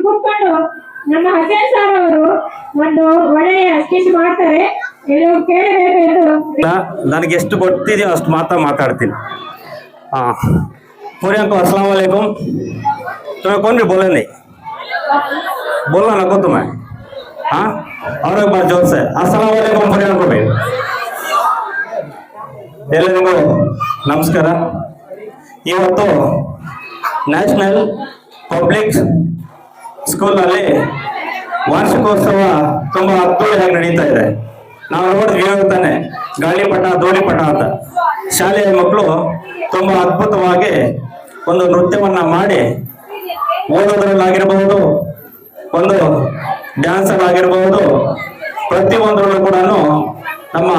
ಕೂತ್ಕೊಂಡು ನಮ್ಮ ಹಸೇನ್ ಸರ್ ಅವರು ಒಂದು ಒಳ್ಳೆಯ ಸ್ಕಿಟ್ ಮಾಡ್ತಾರೆ. ಇದು ಕೇಳಬೇಕು ಎಂದು ನನಗೆ ಎಷ್ಟು ಗೊತ್ತಿದೆಯೋ ಅಷ್ಟು ಮಾತಾಡ್ತೀನಿ. पूरे को अस्सलाम वालेकुम। तुम्हें कौन भी बोले नहीं, बोलना ना को तुम्हें। हाँ, और एक बार जोर से अस्सलाम वालेकुम पूरे को भी। ಎಲ್ಲರಿಗೂ ನಮಸ್ಕಾರ. ಇವತ್ತು ನ್ಯಾಷನಲ್ ಪಬ್ಲಿಕ್ ಸ್ಕೂಲ್ನಲ್ಲಿ ವಾರ್ಷಿಕೋತ್ಸವ ತುಂಬಾ ಅದ್ದೂರಿಯಾಗಿ ನಡೀತಾ ಇದೆ. ನಾವು ನೋಡಿದ್ವಿ ತಾನೆ, ಗಾಳಿಪಟ ಧೂಳಿಪಟ ಅಂತ. ಶಾಲೆಯ ಮಕ್ಕಳು ತುಂಬಾ ಅದ್ಭುತವಾಗಿ ಒಂದು ನೃತ್ಯವನ್ನ ಮಾಡಿ, ಓದೋದ್ರಲ್ಲಾಗಿರಬಹುದು, ಒಂದು ಡ್ಯಾನ್ಸ್ ಆಗಿರಬಹುದು, ಪ್ರತಿಯೊಂದರಲ್ಲೂ ಕೂಡ ನಮ್ಮ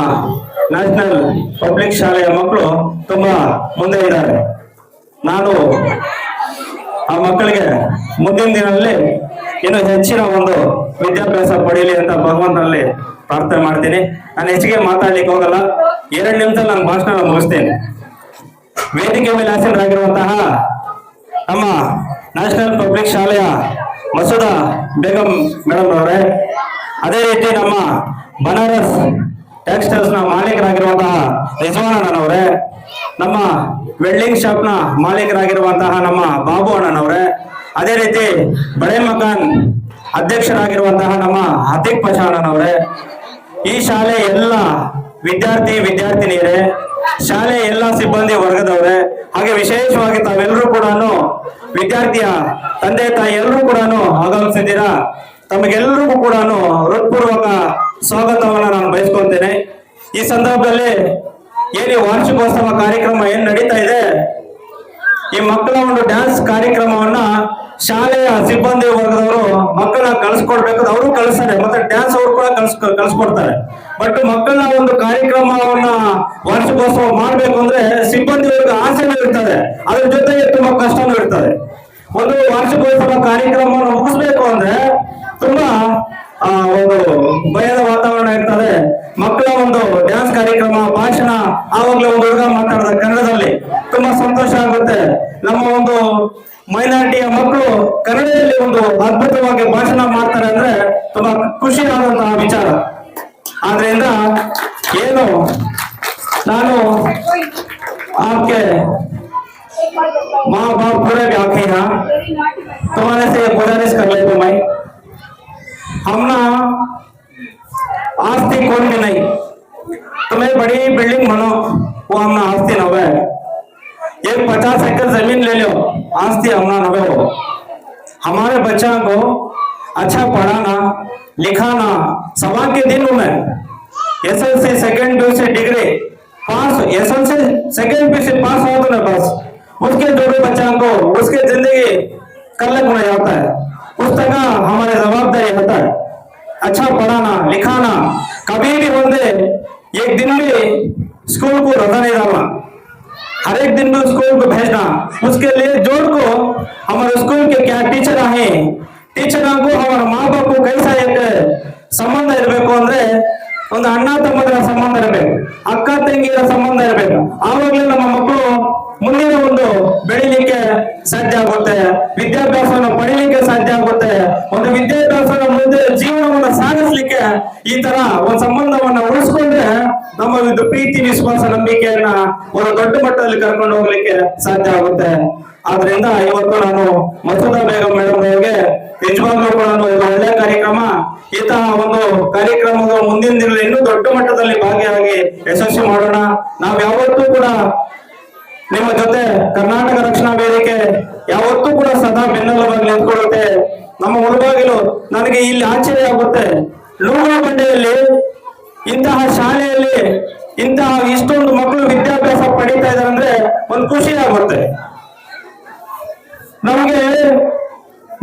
ನ್ಯಾಷನಲ್ ಪಬ್ಲಿಕ್ ಶಾಲೆಯ ಮಕ್ಕಳು ತುಂಬಾ ಮುಂದೆ ಇದ್ದಾರೆ. ನಾನು ಆ ಮಕ್ಕಳಿಗೆ ಮುಂದಿನ ದಿನದಲ್ಲಿ ಇನ್ನು ಹೆಚ್ಚಿನ ಒಂದು ವಿದ್ಯಾಭ್ಯಾಸ ಪಡೆಯಲಿ ಅಂತ ಭಗವಂತನಲ್ಲಿ ಪ್ರಾರ್ಥನೆ ಮಾಡ್ತೀನಿ. ನಾನು ಹೆಚ್ಚಿಗೆ ಮಾತಾಡ್ಲಿಕ್ಕೆ ಹೋಗಲ್ಲ, 2 ನಿಮಿಷ ನನ್ನ ಭಾಷಣ ಮುಗಿಸ್ತೇನೆ. ವೇದಿಕೆ ಮೇಲೆ ಹಾಜರಾಗಿರುವಂತಹ ನಮ್ಮ ನ್ಯಾಷನಲ್ ಪಬ್ಲಿಕ್ ಶಾಲೆಯ ಮಸೂದಾ ಬೇಗಂ ಮೇಡಮ್ ಅವರೇ, ಅದೇ ರೀತಿ ನಮ್ಮ ಬನಾರಸ್ ಟೆಕ್ಸ್ಟೈಲ್ಸ್ ನ ಮಾಲೀಕರಾಗಿರುವಂತಹ ರಿಜ್ವಾನ್ ಅಣ್ಣನವರೇ, ನಮ್ಮ ವೆಲ್ಡಿಂಗ್ ಶಾಪ್ ನ ಮಾಲೀಕರಾಗಿರುವಂತಹ ನಮ್ಮ ಬಾಬು ಅಣ್ಣನವರೇ, ಅದೇ ರೀತಿ ಬಳೆ ಮಕಾನ್ ಅಧ್ಯಕ್ಷರಾಗಿರುವಂತಹ ನಮ್ಮ ಹತೀಕ್ ಪಶಾ ಅಣ್ಣನವರೇ, ಈ ಶಾಲೆ ಎಲ್ಲ ವಿದ್ಯಾರ್ಥಿನಿಯರೇ, ಶಾಲೆ ಎಲ್ಲ ಸಿಬ್ಬಂದಿ ವರ್ಗದವರೇ, ಹಾಗೆ ವಿಶೇಷವಾಗಿ ತಾವೆಲ್ಲರೂ ಕೂಡ ವಿದ್ಯಾರ್ಥಿಯ ತಂದೆ ತಾಯಿ ಎಲ್ಲರೂ ಕೂಡ ಆಗಮಿಸಿದ್ದೀರಾ. ತಮಗೆಲ್ಲರಿಗೂ ಕೂಡ ಹೃತ್ಪೂರ್ವಕ ಸ್ವಾಗತವನ್ನ ನಾನು ಬಯಸ್ಕೊಳ್ತೇನೆ. ಈ ಸಂದರ್ಭದಲ್ಲಿ ಏನು ವಾರ್ಷಿಕೋತ್ಸವ ಕಾರ್ಯಕ್ರಮ ಏನ್ ನಡೀತಾ ಇದೆ, ಈ ಮಕ್ಕಳ ಒಂದು ಡ್ಯಾನ್ಸ್ ಕಾರ್ಯಕ್ರಮವನ್ನ ಶಾಲೆಯ ಸಿಬ್ಬಂದಿ ವರ್ಗದವರು ಮಕ್ಕಳನ್ನ ಕಳಿಸ್ಕೊಡ್ಬೇಕು. ಅವರು ಕಳಿಸ್ತಾರೆ, ಮತ್ತೆ ಡ್ಯಾನ್ಸ್ ಅವರು ಕೂಡ ಕಳಿಸ್ಕೊಡ್ತಾರೆ. ಬಟ್ ಮಕ್ಕಳ ಒಂದು ಕಾರ್ಯಕ್ರಮವನ್ನ ವಾರ್ಷಿಕೋತ್ಸವ ಮಾಡ್ಬೇಕು ಅಂದ್ರೆ ಸಿಬ್ಬಂದಿ ವರ್ಗ ಆಸೆನೂ ಇರ್ತದೆ, ಅದ್ರ ಜೊತೆಗೆ ತುಂಬಾ ಕಷ್ಟನೂ ಇರ್ತದೆ. ಒಂದು ವಾರ್ಷಿಕೋತ್ಸವ ಕಾರ್ಯಕ್ರಮವನ್ನು ಮುಗಿಸ್ಬೇಕು ಅಂದ್ರೆ ತುಂಬಾ ಒಂದು ಭಯದ ವಾತಾವರಣ ಇರ್ತದೆ. ಮಕ್ಕಳ ಒಂದು ಡ್ಯಾನ್ಸ್ ಕಾರ್ಯಕ್ರಮ, ಭಾಷಣ, ಆವಾಗಲೇ ಒಂದು ಹುಡುಗ ಮಾತಾಡಿದ ಕನ್ನಡದಲ್ಲಿ ತುಂಬಾ ಸಂತೋಷ ಆಗುತ್ತೆ. ನಮ್ಮ ಒಂದು ಮೈನಾರಿಟಿಯ ಮಕ್ಕಳು ಕನ್ನಡದಲ್ಲಿ ಒಂದು ಅದ್ಭುತವಾಗಿ ಭಾಷಣ ಮಾಡ್ತಾರೆ ಅಂದ್ರೆ ತುಂಬಾ ಖುಷಿ ಆದಂತಹ ವಿಚಾರ. ಆದ್ರಿಂದ ಏನು ನಾನು आपके माँ बाप पूरे भी आके यहाँ तुम्हारे से गुजारिश कर लेते मैं, हम ना आस्ती कौन भी नहीं, तुम्हें बड़ी बिल्डिंग बनो वो हमना आस्ती न है। एक 50 एकड़ जमीन ले लो, आस्ती हमना न हो। हमारे बच्चों को अच्छा पढ़ाना लिखाना, सवा के दिनों में एसएलसी सेकंड पीयूसी डिग्री पास, एसएलसी सेकंड पीयूसी पास हो तो ना बस उसके जोड़े बच्चों को उसके जिंदगी कलक बना जाता है। उस तरह हमारे जवाबदारी होता है अच्छा पढ़ाना लिखाना। कभी भी बंदे एक दिन भी स्कूल को रजा नहीं डालना, हर एक दिन में स्कूल को भेजना। उसके लिए जोड़ को हमारे स्कूल के क्या टीचर है, टीचर को हमारे माँ बाप को कैसा एक संबंध इरಬೇಕು ಅಂದ್ರೆ ಒಂದು ಅಣ್ಣ ತಮ್ಮಂದಿರ ಸಂಬಂಧ ಇರಬೇಕು, ಅಕ್ಕ ತಂಗಿಯರ ಸಂಬಂಧ ಇರಬೇಕು. ಆವಾಗಲೇ ನಮ್ಮ ಮಕ್ಕಳು ಮುಂದಿನ ಒಂದು ಬೆಳಿಲಿಕ್ಕೆ ಸಾಧ್ಯ ಆಗುತ್ತೆ, ವಿದ್ಯಾಭ್ಯಾಸವನ್ನು ಪಡೀಲಿಕ್ಕೆ ಸಾಧ್ಯ ಆಗುತ್ತೆ. ಒಂದು ವಿದ್ಯಾಭ್ಯಾಸದ ಮುಂದೆ ಜೀವನವನ್ನು ಸಾಗಿಸ್ಲಿಕ್ಕೆ ಈ ತರ ಒಂದು ಸಂಬಂಧವನ್ನ ಉಳಿಸ್ಕೊಂಡ್ರೆ ನಮ್ಮ ಒಂದು ಪ್ರೀತಿ ವಿಶ್ವಾಸ ನಂಬಿಕೆಯನ್ನ ಒಂದು ದೊಡ್ಡ ಮಟ್ಟದಲ್ಲಿ ಕರ್ಕೊಂಡು ಹೋಗ್ಲಿಕ್ಕೆ ಸಾಧ್ಯ ಆಗುತ್ತೆ. ಆದ್ರಿಂದ ಇವತ್ತು ನಾನು ಮಸೂದಾ ಬೇಗಂ ಮೇಡಮ್ ಅವರಿಗೆ ನಿಜವಾಗ್ಲೂ ಕೂಡ ಇದು ಒಳ್ಳೆ ಕಾರ್ಯಕ್ರಮ. ಇಂತಹ ಒಂದು ಕಾರ್ಯಕ್ರಮದ ಮುಂದಿನ ದಿನದಲ್ಲಿ ಇನ್ನೂ ದೊಡ್ಡ ಮಟ್ಟದಲ್ಲಿ ಭಾಗಿಯಾಗಿ ಯಶಸ್ವಿ ಮಾಡೋಣ. ನಾವು ಯಾವತ್ತೂ ಕೂಡ ನಿಮ್ಮ ಜೊತೆ ಕರ್ನಾಟಕ ರಕ್ಷಣಾ ವೇದಿಕೆ ಯಾವತ್ತೂ ಕೂಡ ಸದಾ ಬೆನ್ನೆಲುಬಾಗಿ ನಿಂತ್ಕೊಳ್ಳುತ್ತೆ. ನಮ್ಮ ಮುಳುಬಾಗಿಲು ನನಗೆ ಇಲ್ಲಿ ಆಶ್ಚರ್ಯ ಆಗುತ್ತೆ, ಲೂಗಾ ಬಂಡೆಯಲ್ಲಿ ಇಂತಹ ಶಾಲೆಯಲ್ಲಿ ಇಂತಹ ಇಷ್ಟೊಂದು ಮಕ್ಕಳು ವಿದ್ಯಾಭ್ಯಾಸ ಪಡೀತಾ ಇದ್ದಾರೆ ಅಂದ್ರೆ ಒಂದು ಖುಷಿ ಆಗುತ್ತೆ ನಮಗೆ.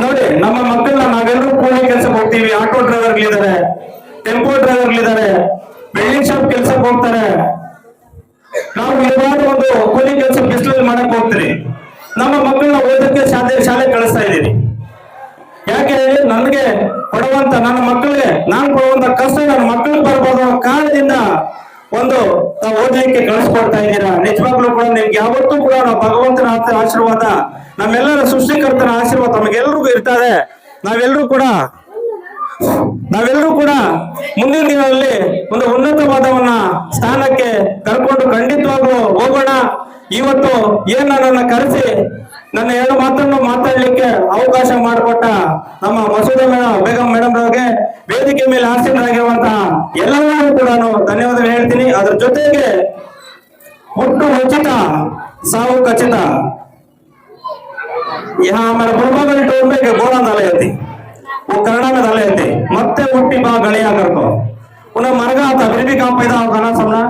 ನೋಡಿ, ನಮ್ಮ ಮಕ್ಕಳನ್ನ ನಾವೆಲ್ಲರೂ ಕೂಲಿ ಕೆಲಸಕ್ಕೆ ಹೋಗ್ತೀವಿ, ಆಟೋ ಡ್ರೈವರ್ಗಳಿದ್ದಾರೆ, ಟೆಂಪೋ ಡ್ರೈವರ್ಗಳಿದ್ದಾರೆ, ವೆಲ್ಡಿಂಗ್ ಶಾಪ್ ಕೆಲ್ಸಕ್ಕೆ ಹೋಗ್ತಾರೆ. ನಾವು ಇರುವಾಗ ಒಂದು ಕೂಲಿ ಕೆಲಸ ಬಿಸಿಲಲ್ಲಿ ಮಾಡಕ್ ಹೋಗ್ತೀರಿ. ನಮ್ಮ ಮಕ್ಕಳನ್ನ ಓದಕ್ಕೆ ಶಾಲೆ ಕಳಿಸ್ತಾ ಇದ್ದೀರಿ. ಯಾಕೆ ನನಗೆ ಕೊಡುವಂತ ನನ್ನ ಮಕ್ಕಳಿಗೆ ನಾನು ಕೊಡುವಂತ ಕಷ್ಟ ನನ್ನ ಮಕ್ಕಳಿಗೆ ಬರ್ಬೋದು ಕಾರಣದಿಂದ ಒಂದು ನಾವು ಓದಲಿಕ್ಕೆ ಕಳಿಸ್ಕೊಡ್ತಾ ಇದ್ದೀರಾ. ನಿಜವಾಗ್ಲೂ ಕೂಡ ನಿಮ್ಗೆ ಯಾವತ್ತೂ ಕೂಡ ನಾವು ಭಗವಂತನ ಆಶೀರ್ವಾದ, ನಮ್ಮೆಲ್ಲರ ಸೃಷ್ಟಿಕರ್ತನ ಆಶೀರ್ವಾದ ನಮಗೆಲ್ಲರಿಗೂ ಇರ್ತದೆ. ನಾವೆಲ್ಲರೂ ಕೂಡ ಮುಂದಿನ ದಿನಗಳಲ್ಲಿ ಒಂದು ಉನ್ನತವಾದವನ್ನ ಸ್ಥಾನಕ್ಕೆ ಕರ್ಕೊಂಡು ಖಂಡಿತವಾಗ್ಲೂ ಹೋಗೋಣ. ಇವತ್ತು ಏನ್ ನನ್ನನ್ನು ಕರೆಸಿ ನನ್ನ 2 ಮಾತನ್ನು ಮಾತಾಡ್ಲಿಕ್ಕೆ ಅವಕಾಶ ಮಾಡಿಕೊಟ್ಟ ನಮ್ಮ ಮಸೂದ ಬೇಗಂ ಮೇಡಮ್ ಅವರಿಗೆ, ವೇದಿಕೆ ಮೇಲೆ ಆಸೀನರಾಗಿರುವಂತಹ ಎಲ್ಲರಿಗೂ ಕೂಡ ಧನ್ಯವಾದ ಹೇಳ್ತೀನಿ. ಅದ್ರ ಜೊತೆಗೆ ಹುಟ್ಟು ಉಚಿತ ಸಾವು ಖಚಿತ यहाँ हमारे बुढ़बा टोल में बोला डाले थे, वो कनाडा में डाले थे, मत्ते मुट्ठी बा गलिया कर को उन्हें मर गया था, फिर भी काम पैदा होगा ना समझा।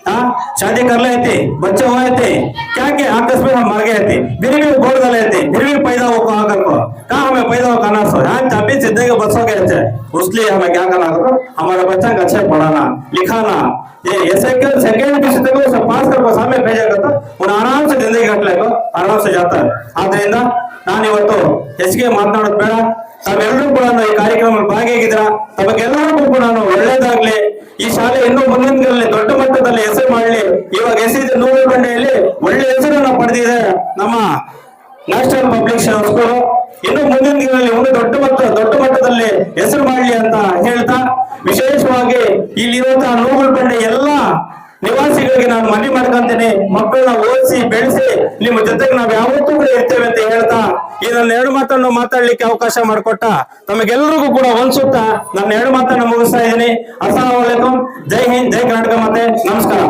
हाँ, शादी कर रहे थे, बच्चे हुए थे, क्या क्या आकस्मिक हम मर गए थे, फिर भी बोल डाले थे, फिर भी पैदा हो कहाँ कर को, कहाँ हमें पैदा हो करना सो, हाँ चाबी जिंदगी के बच्चों के अच्छे, उसलिए हमें क्या करना करो, हमारे बच्चा को अच्छे पढ़ाना लिखाना, ये सेकेंड विषय तक पास कर सामने भेजा तो उन्हें आराम से जिंदगी कटले को आराम से जाता है. ಆದ್ರಿಂದ ನಾನು ಇವತ್ತು ಹೆಚ್ಚಿಗೆ ಮಾತನಾಡೋದು ಬೇಡ. ತಾವೆಲ್ಲರೂ ಕೂಡ ಈ ಕಾರ್ಯಕ್ರಮದಲ್ಲಿ ಭಾಗಿಯಾಗಿದ್ದೀರ. ತಮಗೆಲ್ಲರಿಗೂ ಕೂಡ ಒಳ್ಳೇದಾಗ್ಲಿ. ಈ ಶಾಲೆ ಇನ್ನೂ ಮುಂದಿನ ದಿನಗಳಲ್ಲಿ ದೊಡ್ಡ ಮಟ್ಟದಲ್ಲಿ ಹೆಸರು ಮಾಡಲಿ. ಇವಾಗ ಎಸಿದ ನೂರು ಬಂಡೆಯಲ್ಲಿ ಒಳ್ಳೆ ಹೆಸರನ್ನ ಪಡೆದಿದೆ ನಮ್ಮ ನ್ಯಾಷನಲ್ ಪಬ್ಲಿಕ್ ಸ್ಕೂಲ್. ಇನ್ನು ಮುಂದಿನ ದಿನಗಳಲ್ಲಿ ಒಂದು ದೊಡ್ಡ ಮಟ್ಟದಲ್ಲಿ ಹೆಸರು ಮಾಡಲಿ ಅಂತ ಹೇಳ್ತಾ, ವಿಶೇಷವಾಗಿ ಇಲ್ಲಿರುವಂತಹ ನೂರು ಬಂಡೆ ಎಲ್ಲ ನಿವಾಸಿಗಳಿಗೆ ನಾನು ಮನವಿ ಮಾಡ್ಕೊಂತೀನಿ, ಮಕ್ಕಳನ್ನ ಓದಿಸಿ ಬೆಳೆಸಿ ನಿಮ್ಮ ಜೊತೆಗೆ ನಾವು ಯಾವತ್ತೂ ಕೂಡ ಇರ್ತೇವೆ ಅಂತ ಹೇಳ್ತಾ ಈ ನನ್ನ 2 ಮಾತನ್ನು ಮಾತಾಡ್ಲಿಕ್ಕೆ ಅವಕಾಶ ಮಾಡಿಕೊಟ್ಟ ತಮಗೆಲ್ಲರಿಗೂ ಕೂಡ ಒಂದ್ಸುತ್ತಾ ನನ್ನ 2 ಮಾತನ್ನು ಮುಗಿಸ್ತಾ ಇದ್ದೀನಿ. ಅಸ್ಸಲಾಮು ಅಲೈಕುಂ. ಜೈ ಹಿಂದ್, ಜೈ ಕರ್ನಾಟಕ ಮಾತೆ. ನಮಸ್ಕಾರ.